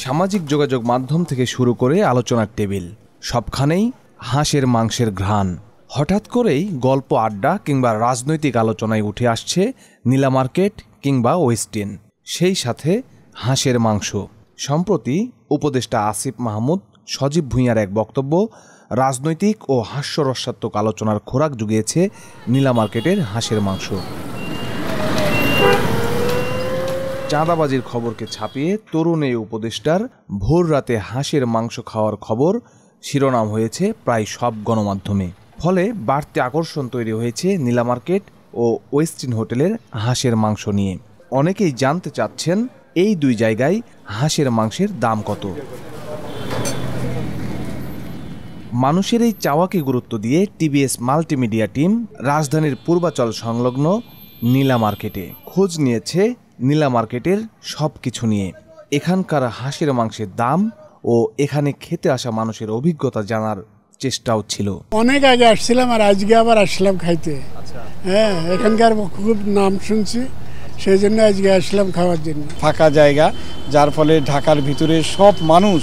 সামাজিক যোগাযোগ মাধ্যম থেকে শুরু করে আলোচনার টেবিল, সবখানেই হাঁসের মাংসের ঘ্রাণ। হঠাৎ করেই গল্প, আড্ডা কিংবা রাজনৈতিক আলোচনায় উঠে আসছে নীলা মার্কেট কিংবা ওয়েস্টিন, সেই সাথে হাঁসের মাংস। সম্প্রতি উপদেষ্টা আসিফ মাহমুদ সজীব ভুঁইয়ার এক বক্তব্য রাজনৈতিক ও হাস্যরসাত্মক আলোচনার খোরাক জুগিয়েছে নীলা মার্কেটের হাঁসের মাংস। চাঁদাবাজির খবরকে ছাপিয়ে তরুণ এই উপদেষ্টার ভোর রাতে হাঁসের মাংস খাওয়ার খবর শিরোনাম হয়েছে প্রায় সব গণমাধ্যমে। ফলে বাড়তি আকর্ষণ তৈরি হয়েছে নীলা মার্কেট ও ওয়েস্টিন হোটেলের হাঁসের মাংস নিয়ে। অনেকেই জানতে চাচ্ছেন এই দুই জায়গায় হাঁসের মাংসের দাম কত। মানুষের এই চাওয়াকে গুরুত্ব দিয়ে টিবিএস মাল্টিমিডিয়া টিম রাজধানীর পূর্বাচল সংলগ্ন নীলা মার্কেটে খোঁজ নিয়েছে নীলা মার্কেটের সব কিছু নিয়ে। এখানকার হাঁসের মাংসের দাম ও এখানে খেতে আসা মানুষের অভিজ্ঞতা জানার চেষ্টাও ছিল। অনেক আগে আসছিলাম আর আজকে আবার আসলাম খাইতে। হ্যাঁ, এখানকার খুব নাম শুনছি, সেই জন্য আজকে আসলাম খাওয়ার জন্য। ফাঁকা জায়গা, যার ফলে ঢাকার ভিতরে সব মানুষ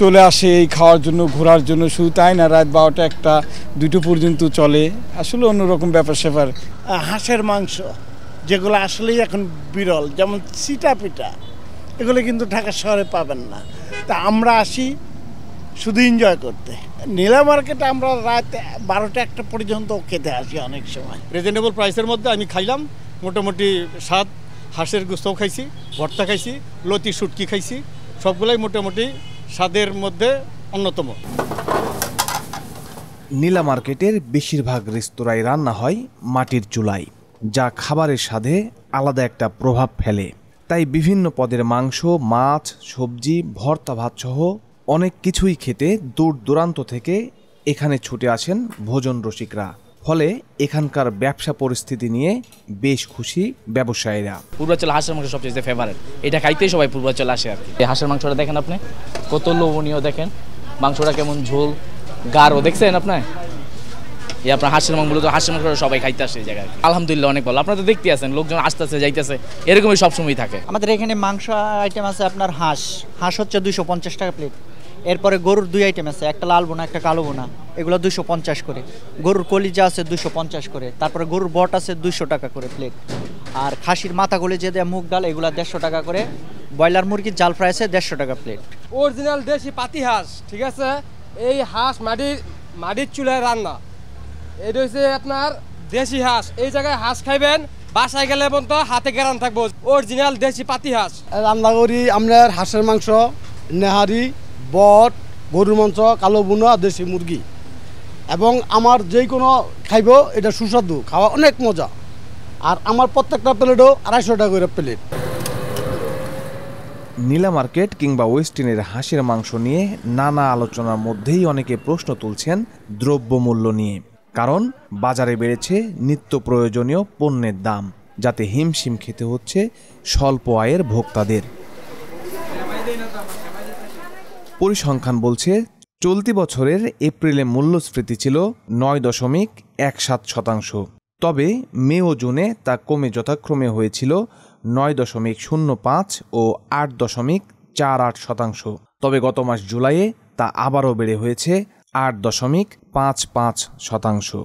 চলে আসে এই খাওয়ার জন্য, ঘোরার জন্য। শুধু তাই না, রাত 12টা 1টা 2টো পর্যন্ত চলে। আসলে অন্যরকম ব্যাপার স্যাপার। হাঁসের মাংস যেগুলো আসলেই এখন বিরল, যেমন সিটা পিঠা, এগুলো কিন্তু ঢাকা শহরে পাবেন না। তা আমরা আসি শুধু এনজয় করতে। নীলা মার্কেটে আমরা রাত 12টা 1টা পর্যন্ত খেতে আসি অনেক সময়। রিজনেবল প্রাইসের মধ্যে আমি খাইলাম মোটামুটি স্বাদ। হাঁসের গোস্তও খাইছি, ভর্তা খাইছি, লতি শুটকি খাইছি, সবগুলাই মোটামুটি স্বাদের মধ্যে অন্যতম। নীলা মার্কেটের বেশিরভাগ রেস্তোরাঁয় রান্না হয় মাটির চুলায়, যা খাবারের স্বাদে আলাদা একটা প্রভাব ফেলে। তাই বিভিন্ন পদের মাংস, মাছ, সবজি, ভর্তা ভাতসহ অনেক কিছুই খেতে দূর দূরান্ত থেকে এখানে ছুটে আসেন ভোজন রসিকরা। ফলে এখানকার ব্যবসা পরিস্থিতি নিয়ে বেশ খুশি ব্যবসায়ীরা। পূর্বাচল হাঁসের মাংস সবচেয়ে ফেভারিট, এটা খাইতেই সবাই পূর্বাচল আসে আর কি। এই হাঁসের মাংসটা দেখেন আপনি, কত লোভনীয়, দেখেন মাংসটা কেমন ঝোল, গাঢ়, দেখছেন আপনার? এই আপনার হাঁসের মাংসগুলো, তো হাঁসের মাংস সবাই খাইতে আসে এই জায়গায়। আলহামদুলিল্লাহ অনেক ভালো। আপনারা তো দেখতে আছেন, লোকজন আসতেছে যাইতেছে, এরকমই সবসময় থাকে। আমাদের এখানে মাংস আইটেম আছে আপনার হাঁস হচ্ছে 250 টাকা প্লেট। এরপরে গরুর 2 আইটেম আছে, একটা লাল বোনা, একটা কালো বোনা, এগুলো 250 করে। গরুর কলিজা আছে 250 করে। তারপরে গরুর বট আছে 200 টাকা করে প্লেট। আর খাসির মাথা কলিজা দিয়ে মুগ ডাল, এগুলো 150 টাকা করে। ব্রয়লার মুরগির জাল ফ্রাই আছে 150 টাকা প্লেট। অরিজিনাল দেশি পাতি হাঁস, ঠিক আছে? এই হাঁস মাটির চুলায় রান্না। এটা হচ্ছে আপনার দেশি হাঁস। এই জায়গায় হাঁস খাইবেন, বাসায় গেলে পর্যন্ত হাতে গেরান থাকবো। অরিজিনাল দেশি পাতি হাঁস রান্না করি আমরা। হাঁসের মাংস, নেহারি, বট, গরুর মাংস, কালো বোনা, দেশি মুরগি, এবং আমার যে কোনো খাইব এটা সুস্বাদু, খাওয়া অনেক মজা। আর আমার প্রত্যেকটা প্লেটও 250 টাকা করে প্লেট। নীলা মার্কেট কিংবা ওয়েস্টিনের হাঁসের মাংস নিয়ে নানা আলোচনার মধ্যেই অনেকে প্রশ্ন তুলছেন দ্রব্যমূল্য নিয়ে। কারণ বাজারে বেড়েছে নিত্য প্রয়োজনীয় পণ্যের দাম, যাতে হিমশিম খেতে হচ্ছে স্বল্প আয়ের ভোক্তাদের। পরিসংখ্যান বলছে চলতি বছরের এপ্রিলে মূল্যস্ফীতি ছিল 9.17%। তবে মে ও জুনে তা কমে যথাক্রমে হয়েছিল 9.05 ও 8.48%। তবে গত মাস জুলাইয়ে তা আবারও বেড়ে হয়েছে 8.55%।